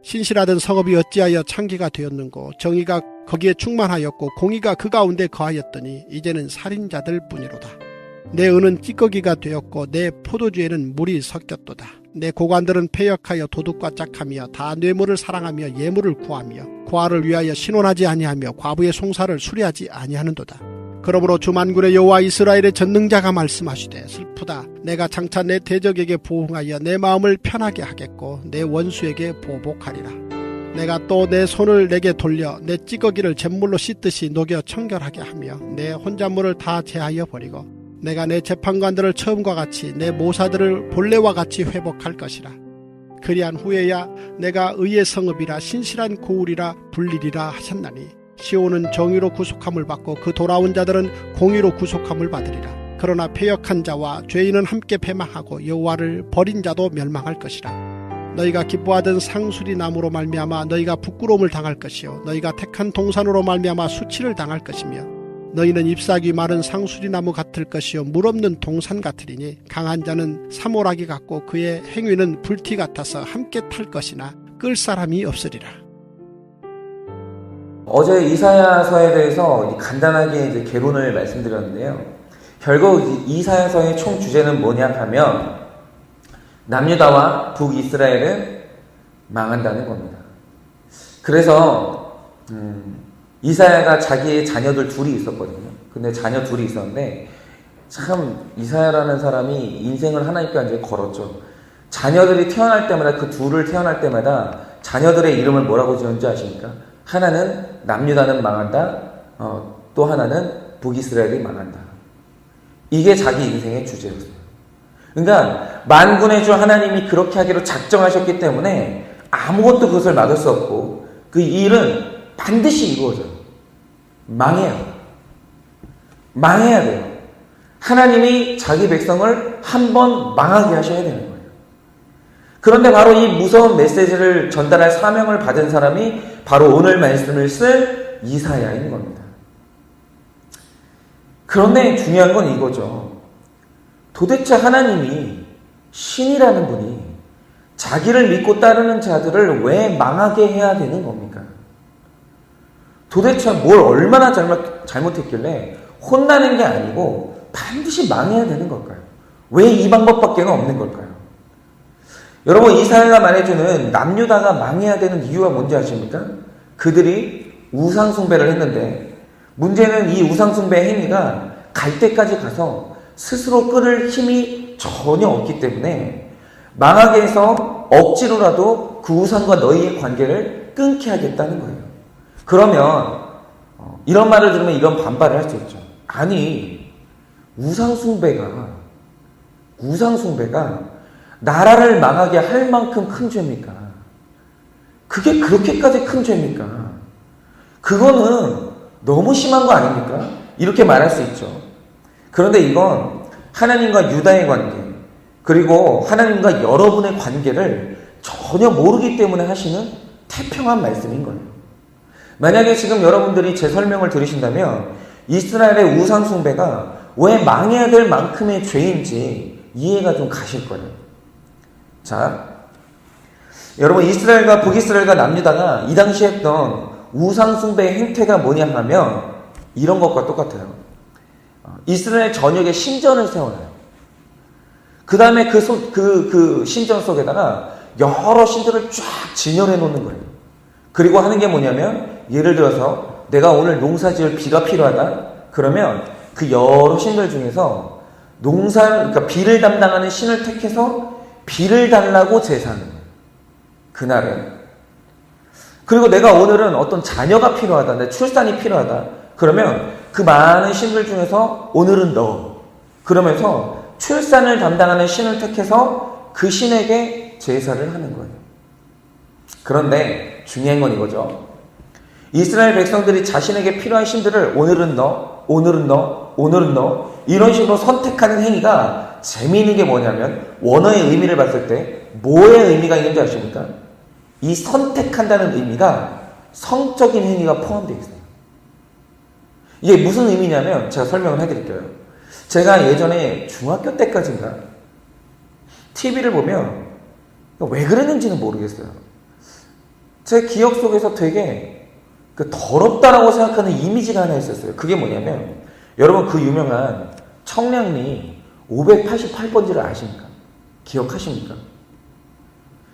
신실하던 성읍이 어찌하여 창기가 되었는고 정의가 거기에 충만하였고 공의가 그 가운데 거하였더니 이제는 살인자들 뿐이로다. 내 은은 찌꺼기가 되었고 내 포도주에는 물이 섞였도다. 내 고관들은 패역하여 도둑과 짝하며 다 뇌물을 사랑하며 예물을 구하며 고아를 위하여 신원하지 아니하며 과부의 송사를 수리하지 아니하는도다. 그러므로 주 만군의 여호와 이스라엘의 전능자가 말씀하시되 슬프다. 내가 장차 내 대적에게 보응하여 내 마음을 편하게 하겠고 내 원수에게 보복하리라. 내가 또 내 손을 내게 돌려 내 찌꺼기를 잿물로 씻듯이 녹여 청결하게 하며 내 혼잣물을 다 제하여 버리고 내가 내 재판관들을 처음과 같이 내 모사들을 본래와 같이 회복할 것이라. 그리한 후에야 내가 의의 성읍이라 신실한 고울이라 불리리라 하셨나니 시온은 정의로 구속함을 받고 그 돌아온 자들은 공의로 구속함을 받으리라. 그러나 패역한 자와 죄인은 함께 패망하고 여호와를 버린 자도 멸망할 것이라. 너희가 기뻐하던 상수리 나무로 말미암아 너희가 부끄러움을 당할 것이요 너희가 택한 동산으로 말미암아 수치를 당할 것이며 너희는 잎사귀 마른 상수리 나무 같을 것이요 물 없는 동산 같으리니 강한 자는 사모라기 같고 그의 행위는 불티 같아서 함께 탈 것이나 끌 사람이 없으리라. 어제 이사야서에 대해서 간단하게 이제 개론을 말씀드렸는데요. 결국 이사야서의 총 주제는 뭐냐 하면 남유다와 북이스라엘은 망한다는 겁니다. 그래서 이사야가 자기의 자녀들 둘이 있었거든요. 근데 자녀 둘이 있었는데 참 이사야라는 사람이 인생을 하나님께 완전히 걸었죠. 자녀들이 태어날 때마다 그 둘을 태어날 때마다 자녀들의 이름을 뭐라고 지었는지 아십니까? 하나는 남유다는 망한다. 또 하나는 북이스라엘이 망한다. 이게 자기 인생의 주제였어요. 그러니까 만군의 주 하나님이 그렇게 하기로 작정하셨기 때문에 아무것도 그것을 막을 수 없고 그 일은 반드시 이루어져요. 망해요. 망해야 돼요. 하나님이 자기 백성을 한번 망하게 하셔야 되는 거예요. 그런데 바로 이 무서운 메시지를 전달할 사명을 받은 사람이 바로 오늘 말씀을 쓸 이사야인 겁니다. 그런데 중요한 건 이거죠. 도대체 하나님이 신이라는 분이 자기를 믿고 따르는 자들을 왜 망하게 해야 되는 겁니까? 도대체 뭘 얼마나 잘못했길래 혼나는 게 아니고 반드시 망해야 되는 걸까요? 왜 이 방법밖에 없는 걸까요? 여러분, 이사야가 말해주는 남유다가 망해야 되는 이유가 뭔지 아십니까? 그들이 우상숭배를 했는데 문제는 이 우상숭배 행위가 갈 때까지 가서 스스로 끌을 힘이 전혀 없기 때문에 망하게 해서 억지로라도 그 우상과 너희의 관계를 끊게 하겠다는 거예요. 그러면 이런 말을 들으면 이런 반발을 할 수 있죠. 아니, 우상숭배가 나라를 망하게 할 만큼 큰 죄입니까? 그게 그렇게까지 큰 죄입니까? 그거는 너무 심한 거 아닙니까? 이렇게 말할 수 있죠. 그런데 이건 하나님과 유다의 관계, 그리고 하나님과 여러분의 관계를 전혀 모르기 때문에 하시는 태평한 말씀인 거예요. 만약에 지금 여러분들이 제 설명을 들으신다면 이스라엘의 우상숭배가 왜 망해야 될 만큼의 죄인지 이해가 좀 가실 거예요. 자, 여러분, 이스라엘과 북이스라엘과 남유다가 이 당시 했던 우상숭배의 행태가 뭐냐 하면 이런 것과 똑같아요. 이스라엘 전역에 신전을 세워놔요. 그 다음에 그 신전 속에다가 여러 신들을 쫙 진열해 놓는 거예요. 그리고 하는 게 뭐냐면, 예를 들어서 내가 오늘 농사 지을 비가 필요하다? 그러면 그 여러 신들 중에서 그러니까 비를 담당하는 신을 택해서 비를 달라고 제사하는 거예요. 그날은. 그리고 내가 오늘은 어떤 자녀가 필요하다, 내 출산이 필요하다. 그러면 그 많은 신들 중에서 오늘은 너. 그러면서 출산을 담당하는 신을 택해서 그 신에게 제사를 하는 거예요. 그런데 중요한 건 이거죠. 이스라엘 백성들이 자신에게 필요한 신들을 오늘은 너, 오늘은 너, 오늘은 너 이런 식으로 선택하는 행위가 재미있는 게 뭐냐면 원어의 의미를 봤을 때 뭐의 의미가 있는지 아십니까? 이 선택한다는 의미가 성적인 행위가 포함되어 있어요. 이게 무슨 의미냐면 제가 설명을 해드릴게요. 제가 예전에 중학교 때까지인가 TV를 보면 왜 그랬는지는 모르겠어요. 제 기억 속에서 되게 그 더럽다라고 생각하는 이미지가 하나 있었어요. 그게 뭐냐면, 여러분 그 유명한 청량리 588번지를 아십니까? 기억하십니까?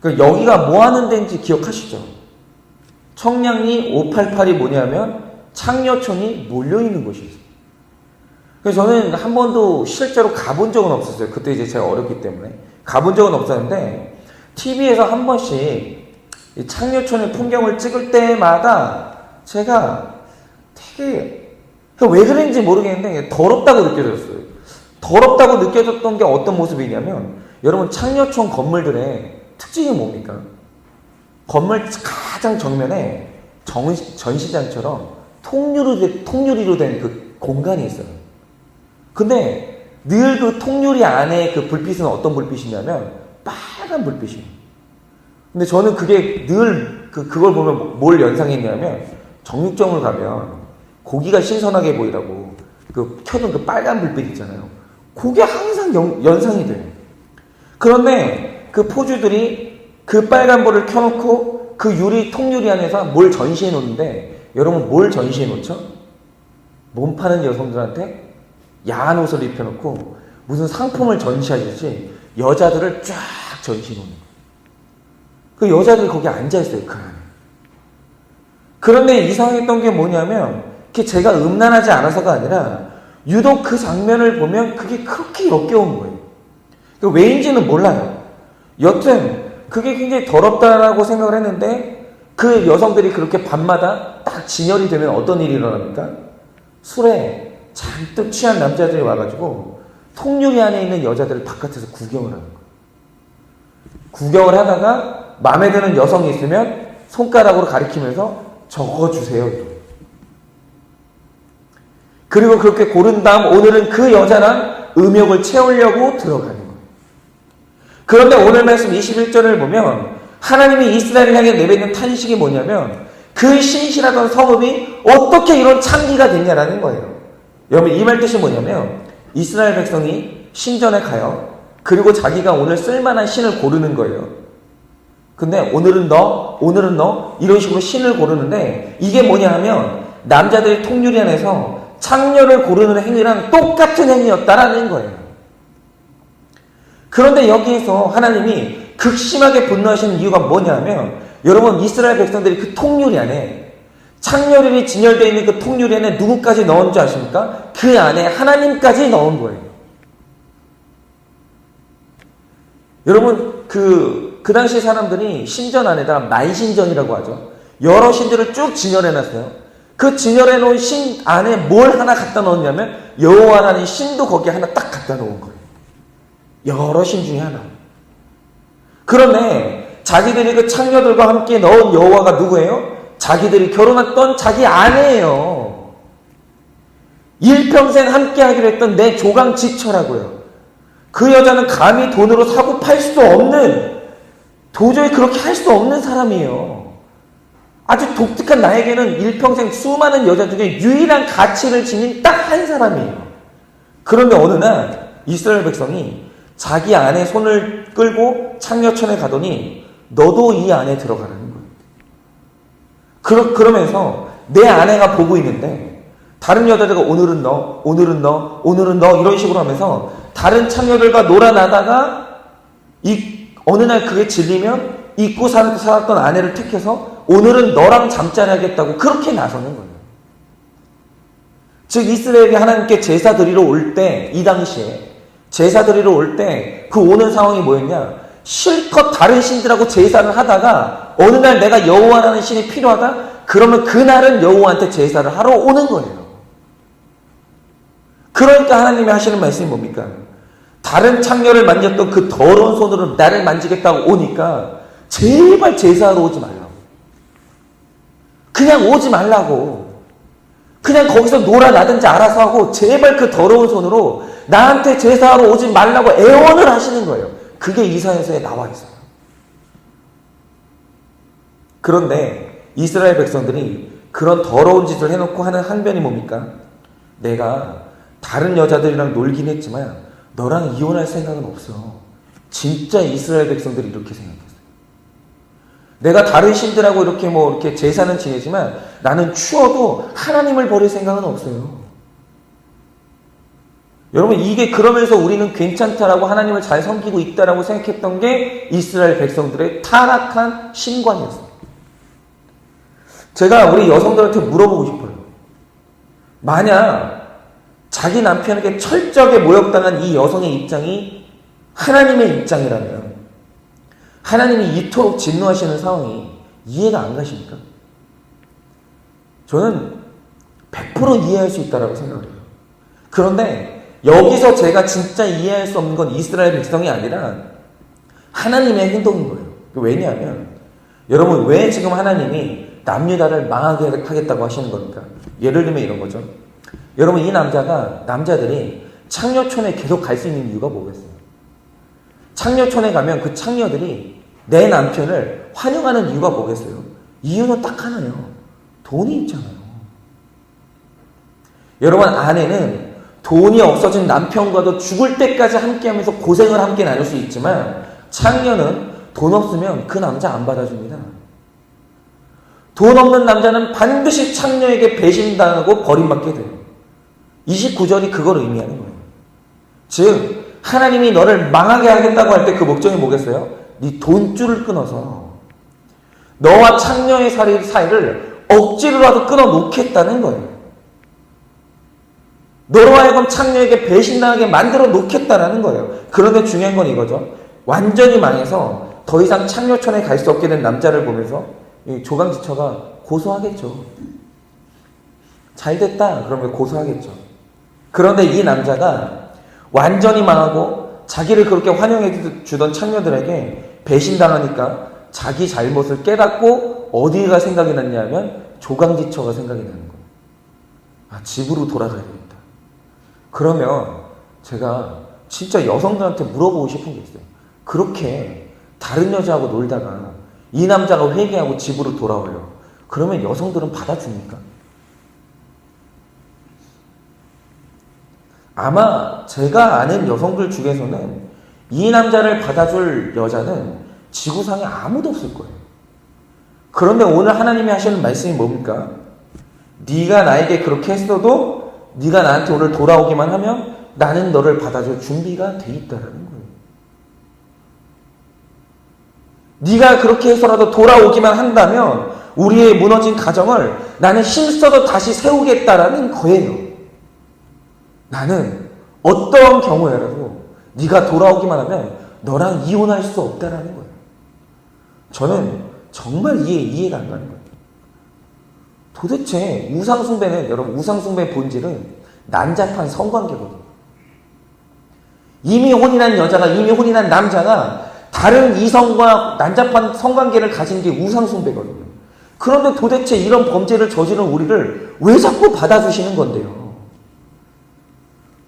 그 여기가 뭐 하는 데인지 기억하시죠? 청량리 588이 뭐냐면 창녀촌이 몰려있는 곳이었어요. 그래서 저는 한 번도 실제로 가본 적은 없었어요. 그때 이제 제가 어렸기 때문에. 가본 적은 없었는데, TV에서 한 번씩 이 창녀촌의 풍경을 찍을 때마다 제가 되게, 왜 그런지 모르겠는데 더럽다고 느껴졌어요. 더럽다고 느껴졌던 게 어떤 모습이냐면, 여러분 창녀촌 건물들의 특징이 뭡니까? 건물 가장 정면에 전시장처럼 통유리로 된 그 공간이 있어요. 근데 늘 그 통유리 안에 그 불빛은 어떤 불빛이냐면 빨간 불빛이에요. 근데 저는 그게 늘 그걸 보면 뭘 연상했냐면, 정육점을 가면 고기가 신선하게 보이라고 그 켜둔 그 빨간 불빛 있잖아요. 그게 항상 연상이 돼요. 그런데 그 포주들이 그 빨간 불을 켜놓고 그 통유리 안에서 뭘 전시해 놓는데, 여러분 뭘 전시해 놓죠? 몸 파는 여성들한테 야한 옷을 입혀놓고 무슨 상품을 전시하듯이 여자들을 쫙 전시해 놓는 거예요. 그 여자들이 거기 앉아있어요, 그 안에. 그런데 이상했던 게 뭐냐면, 그게 제가 음란하지 않아서가 아니라 유독 그 장면을 보면 그게 그렇게 역겨운 거예요. 왜인지는 몰라요. 여튼 그게 굉장히 더럽다라고 생각을 했는데, 그 여성들이 그렇게 밤마다 딱 진열이 되면 어떤 일이 일어납니까? 술에 잔뜩 취한 남자들이 와가지고 통유리 안에 있는 여자들을 바깥에서 구경을 하는 거예요. 구경을 하다가 마음에 드는 여성이 있으면 손가락으로 가리키면서 적어주세요. 그리고 그렇게 고른 다음 오늘은 그 여자랑 음욕을 채우려고 들어가는 거예요. 그런데 오늘 말씀 21절을 보면 하나님이 이스라엘을 향해 내뱉는 탄식이 뭐냐면, 그 신실하던 성읍이 어떻게 이런 창기가 됐냐라는 거예요. 여러분 이 말 뜻이 뭐냐면, 이스라엘 백성이 신전에 가요. 그리고 자기가 오늘 쓸만한 신을 고르는 거예요. 근데 오늘은 너 이런 식으로 신을 고르는데, 이게 뭐냐 하면 남자들이 통유리 안에서 창녀를 고르는 행위랑 똑같은 행위였다라는 거예요. 그런데 여기에서 하나님이 극심하게 분노하시는 이유가 뭐냐면, 여러분 이스라엘 백성들이 그 통유리 안에, 창녀들이 진열되어 있는 그 통유리 안에 누구까지 넣은 줄 아십니까? 그 안에 하나님까지 넣은 거예요. 여러분 그 당시 사람들이 신전 안에다 만신전이라고 하죠. 여러 신들을 쭉 진열해놨어요. 그 진열해놓은 신 안에 뭘 하나 갖다 넣었냐면 여호와라는 신도 거기에 하나 딱 갖다 놓은 거예요. 여러 신 중에 하나. 그런데 자기들이 그 창녀들과 함께 넣은 여호와가 누구예요? 자기들이 결혼했던 자기 아내예요. 일평생 함께 하기로 했던 내 조강 지처라고요. 그 여자는 감히 돈으로 사고 팔 수 없는, 도저히 그렇게 할 수 없는 사람이에요. 아주 독특한, 나에게는 일평생 수많은 여자 중에 유일한 가치를 지닌 딱 한 사람이에요. 그런데 어느 날 이스라엘 백성이 자기 아내 손을 끌고 창녀촌에 가더니 너도 이 안에 들어가라는 거예요. 그러면서 내 아내가 보고 있는데 다른 여자들과 오늘은 너 이런 식으로 하면서 다른 창녀들과 놀아나다가 어느 날 그게 질리면 잊고 살았던 아내를 택해서 오늘은 너랑 잠자리 하겠다고 그렇게 나서는 거예요. 즉 이스라엘이 하나님께 제사 드리러 올 때, 이 당시에 제사 드리러 올 때 그 오는 상황이 뭐였냐, 실컷 다른 신들하고 제사를 하다가 어느 날 내가 여호와라는 신이 필요하다? 그러면 그날은 여호와한테 제사를 하러 오는 거예요. 그러니까 하나님이 하시는 말씀이 뭡니까? 다른 창녀를 만졌던 그 더러운 손으로 나를 만지겠다고 오니까 제발 제사하러 오지 말라고. 그냥 오지 말라고. 그냥 거기서 놀아나든지 알아서 하고 제발 그 더러운 손으로 나한테 제사하러 오지 말라고 애원을 하시는 거예요. 그게 이사야서에 나와 있어요. 그런데 이스라엘 백성들이 그런 더러운 짓을 해놓고 하는 항변이 뭡니까? 내가 다른 여자들이랑 놀긴 했지만 너랑 이혼할 생각은 없어. 진짜 이스라엘 백성들이 이렇게 생각했어요. 내가 다른 신들하고 이렇게 제사는 지내지만 나는 추워도 하나님을 버릴 생각은 없어요. 여러분, 이게 그러면서 우리는 괜찮다라고 하나님을 잘 섬기고 있다라고 생각했던 게 이스라엘 백성들의 타락한 신관이었어요. 제가 우리 여성들한테 물어보고 싶어요. 만약 자기 남편에게 철저하게 모욕당한 이 여성의 입장이 하나님의 입장이라면 하나님이 이토록 진노하시는 상황이 이해가 안 가십니까? 저는 100% 이해할 수 있다고 생각을 해요. 그런데 여기서 제가 진짜 이해할 수 없는 건 이스라엘 백성이 아니라 하나님의 행동인 거예요. 왜냐하면 여러분, 왜 지금 하나님이 남유다를 망하게 하겠다고 하시는 겁니까? 예를 들면 이런 거죠. 여러분, 이 남자들이 창녀촌에 계속 갈 수 있는 이유가 뭐겠어요? 창녀촌에 가면 그 창녀들이 내 남편을 환영하는 이유가 뭐겠어요? 이유는 딱 하나예요. 돈이 있잖아요. 여러분, 아내는 돈이 없어진 남편과도 죽을 때까지 함께하면서 고생을 함께 나눌 수 있지만 창녀는 돈 없으면 그 남자 안 받아줍니다. 돈 없는 남자는 반드시 창녀에게 배신당하고 버림받게 돼요. 29절이 그걸 의미하는 거예요. 즉 하나님이 너를 망하게 하겠다고 할 때 그 목적이 뭐겠어요? 네 돈줄을 끊어서 너와 창녀의 사이를 억지로라도 끊어놓겠다는 거예요. 너로 하여금 창녀에게 배신당하게 만들어 놓겠다라는 거예요. 그런데 중요한 건 이거죠. 완전히 망해서 더 이상 창녀촌에 갈 수 없게 된 남자를 보면서 이 조강지처가 고소하겠죠. 잘 됐다 그러면 고소하겠죠. 그런데 이 남자가 완전히 망하고 자기를 그렇게 환영해 주던 창녀들에게 배신당하니까 자기 잘못을 깨닫고 어디가 생각이 났냐면 조강지처가 생각이 나는 거예요. 아, 집으로 돌아가야 되겠다. 그러면 제가 진짜 여성들한테 물어보고 싶은 게 있어요. 그렇게 다른 여자하고 놀다가 이 남자가 회개하고 집으로 돌아와요. 그러면 여성들은 받아줍니까? 아마 제가 아는 여성들 중에서는 이 남자를 받아줄 여자는 지구상에 아무도 없을 거예요. 그런데 오늘 하나님이 하시는 말씀이 뭡니까? 네가 나에게 그렇게 했어도 네가 나한테 오늘 돌아오기만 하면 나는 너를 받아줄 준비가 돼 있다라는 거예요. 네가 그렇게 해서라도 돌아오기만 한다면 우리의 무너진 가정을 나는 힘써도 다시 세우겠다라는 거예요. 나는 어떠한 경우에라도 네가 돌아오기만 하면 너랑 이혼할 수 없다라는 거예요. 저는 정말 이해가 안 가는 거예요. 도대체 우상숭배는, 여러분, 우상숭배의 본질은 난잡한 성관계거든요. 이미 혼인한 여자가, 이미 혼인한 남자가 다른 이성과 난잡한 성관계를 가진 게 우상숭배거든요. 그런데 도대체 이런 범죄를 저지른 우리를 왜 자꾸 받아주시는 건데요?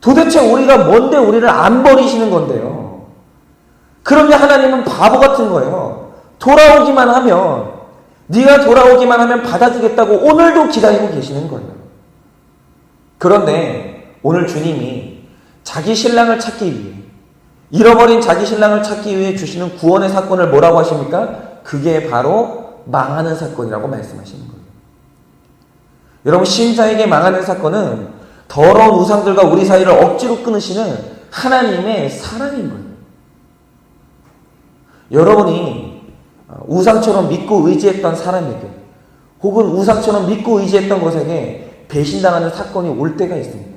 도대체 우리가 뭔데 우리를 안 버리시는 건데요? 그런데 하나님은 바보 같은 거예요. 돌아오기만 하면, 네가 돌아오기만 하면 받아주겠다고 오늘도 기다리고 계시는 거예요. 그런데 오늘 주님이 자기 신랑을 찾기 위해, 잃어버린 자기 신랑을 찾기 위해 주시는 구원의 사건을 뭐라고 하십니까? 그게 바로 망하는 사건이라고 말씀하시는 거예요. 여러분, 신자에게 망하는 사건은 더러운 우상들과 우리 사이를 억지로 끊으시는 하나님의 사랑인 거예요. 여러분이 우상처럼 믿고 의지했던 사람에게, 혹은 우상처럼 믿고 의지했던 것에게 배신당하는 사건이 올 때가 있습니다.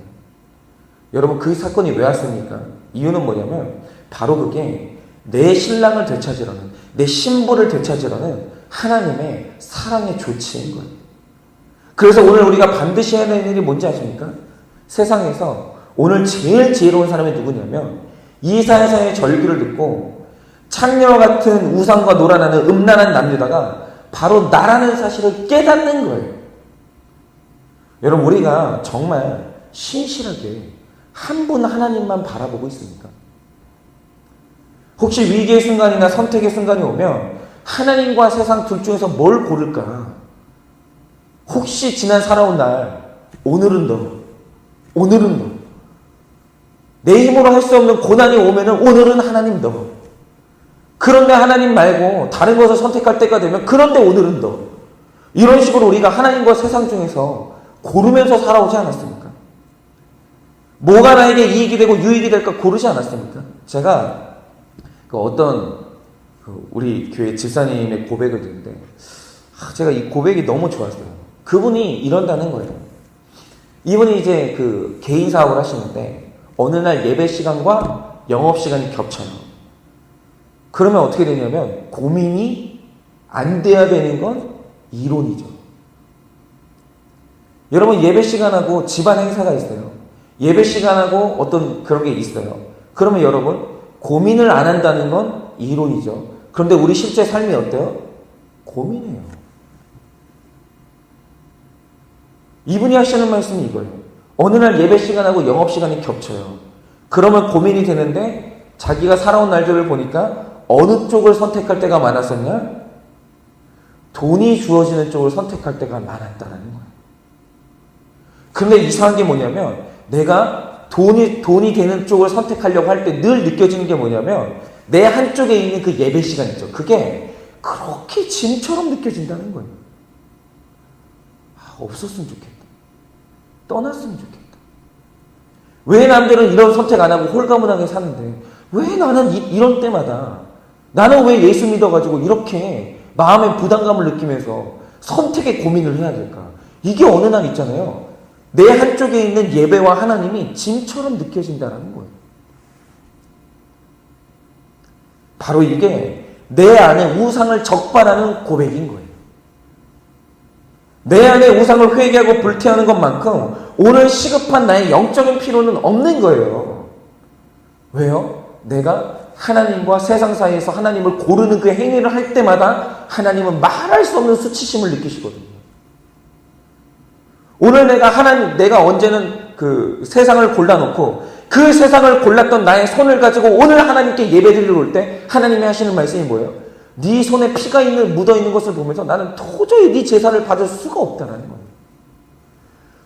여러분, 그 사건이 왜 왔습니까? 이유는 뭐냐면 바로 그게 내 신랑을 되찾으려는, 내 신부를 되찾으려는 하나님의 사랑의 조치인 거예요. 그래서 오늘 우리가 반드시 해야 되는 일이 뭔지 아십니까? 세상에서 오늘 제일 지혜로운 사람이 누구냐면 이사야서의 절규를 듣고 창녀와 같은 우상과 놀아나는 음란한 남유다가 바로 나라는 사실을 깨닫는 거예요. 여러분, 우리가 정말 신실하게 한 분 하나님만 바라보고 있습니까? 혹시 위기의 순간이나 선택의 순간이 오면 하나님과 세상 둘 중에서 뭘 고를까? 혹시 지난 살아온 날, 오늘은 너, 내 힘으로 할 수 없는 고난이 오면은 오늘은 하나님 너. 그런데 하나님 말고 다른 것을 선택할 때가 되면 그런데 오늘은 너. 이런 식으로 우리가 하나님과 세상 중에서 고르면서 살아오지 않았습니까? 뭐가 나에게 이익이 되고 유익이 될까 고르지 않았습니까? 제가 우리 교회 집사님의 고백을 듣는데 제가 이 고백이 너무 좋았어요. 그분이 이런다는 거예요. 이분이 이제 개인 사업을 하시는데 어느 날 예배 시간과 영업 시간이 겹쳐요. 그러면 어떻게 되냐면 고민이 안 돼야 되는 건 이론이죠. 여러분 예배 시간하고 집안 행사가 있어요. 예배 시간하고 어떤 그런 게 있어요. 그러면 여러분 고민을 안 한다는 건 이론이죠. 그런데 우리 실제 삶이 어때요? 고민해요. 이분이 하시는 말씀이 이거예요. 어느 날 예배 시간하고 영업 시간이 겹쳐요. 그러면 고민이 되는데 자기가 살아온 날들을 보니까 어느 쪽을 선택할 때가 많았었냐? 돈이 주어지는 쪽을 선택할 때가 많았다는 거예요. 그런데 이상한 게 뭐냐면 내가 돈이 되는 쪽을 선택하려고 할 때 늘 느껴지는 게 뭐냐면 내 한쪽에 있는 그 예배 시간 있죠. 그게 그렇게 짐처럼 느껴진다는 거예요. 없었으면 좋겠다. 떠났으면 좋겠다. 왜 남들은 이런 선택 안 하고 홀가분하게 사는데 왜 나는 이런 때마다 나는 왜 예수 믿어가지고 이렇게 마음의 부담감을 느끼면서 선택에 고민을 해야 될까? 이게 어느 날 있잖아요. 내 한쪽에 있는 예배와 하나님이 짐처럼 느껴진다는 거예요. 바로 이게 내 안에 우상을 적발하는 고백인 거예요. 내 안에 우상을 회개하고 불태하는 것만큼 오늘 시급한 나의 영적인 필요는 없는 거예요. 왜요? 내가 하나님과 세상 사이에서 하나님을 고르는 그 행위를 할 때마다 하나님은 말할 수 없는 수치심을 느끼시거든요. 오늘 내가 언제는 그 세상을 골라놓고 그 세상을 골랐던 나의 손을 가지고 오늘 하나님께 예배드리러 올 때 하나님이 하시는 말씀이 뭐예요? 네 손에 피가 묻어있는 것을 보면서 나는 도저히 네 제사를 받을 수가 없다는 거예요.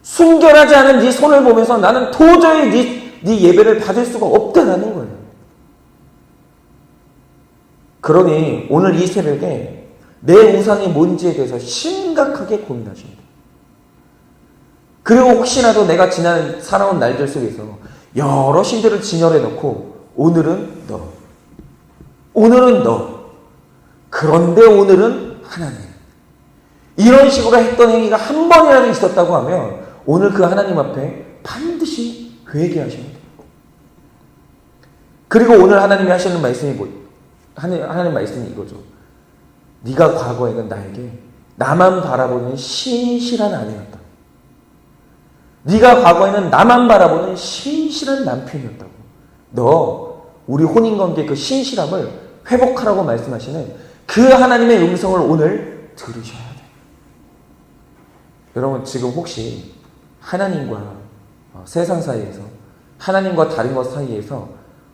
순결하지 않은 네 손을 보면서 나는 도저히 네 예배를 받을 수가 없다는 거예요. 그러니 오늘 이 새벽에 내 우상이 뭔지에 대해서 심각하게 고민하십니다. 그리고 혹시라도 내가 지난 살아온 날들 속에서 여러 신들을 진열해 놓고 오늘은 너, 그런데 오늘은 하나님. 이런 식으로 했던 행위가 한 번이라도 있었다고 하면 오늘 그 하나님 앞에 반드시 회개하셔야 돼요. 그리고 오늘 하나님이 하시는 말씀이 하나님 말씀이 이거죠. 네가 과거에는 나에게 나만 바라보는 신실한 아내였다. 네가 과거에는 나만 바라보는 신실한 남편이었다고. 너 우리 혼인관계 그 신실함을 회복하라고 말씀하시는 그 하나님의 음성을 오늘 들으셔야 돼요. 여러분 지금 혹시 하나님과 세상 사이에서 하나님과 다른 것 사이에서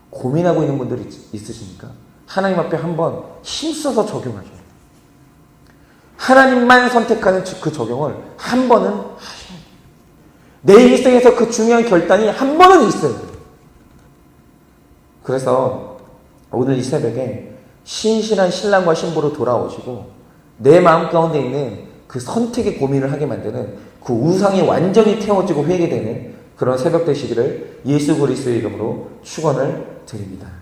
고민하고 있는 분들이 있으십니까? 하나님 앞에 한번 힘써서 적용하셔요. 하나님만 선택하는 그 적용을 한 번은 하셔야 돼요. 내 일생에서 그 중요한 결단이 한 번은 있어요. 그래서 오늘 이 새벽에 신실한 신랑과 신부로 돌아오시고 내 마음 가운데 있는 그 선택의 고민을 하게 만드는 그 우상이 완전히 태워지고 회개되는 그런 새벽 되시기를 예수 그리스도의 이름으로 축원을 드립니다.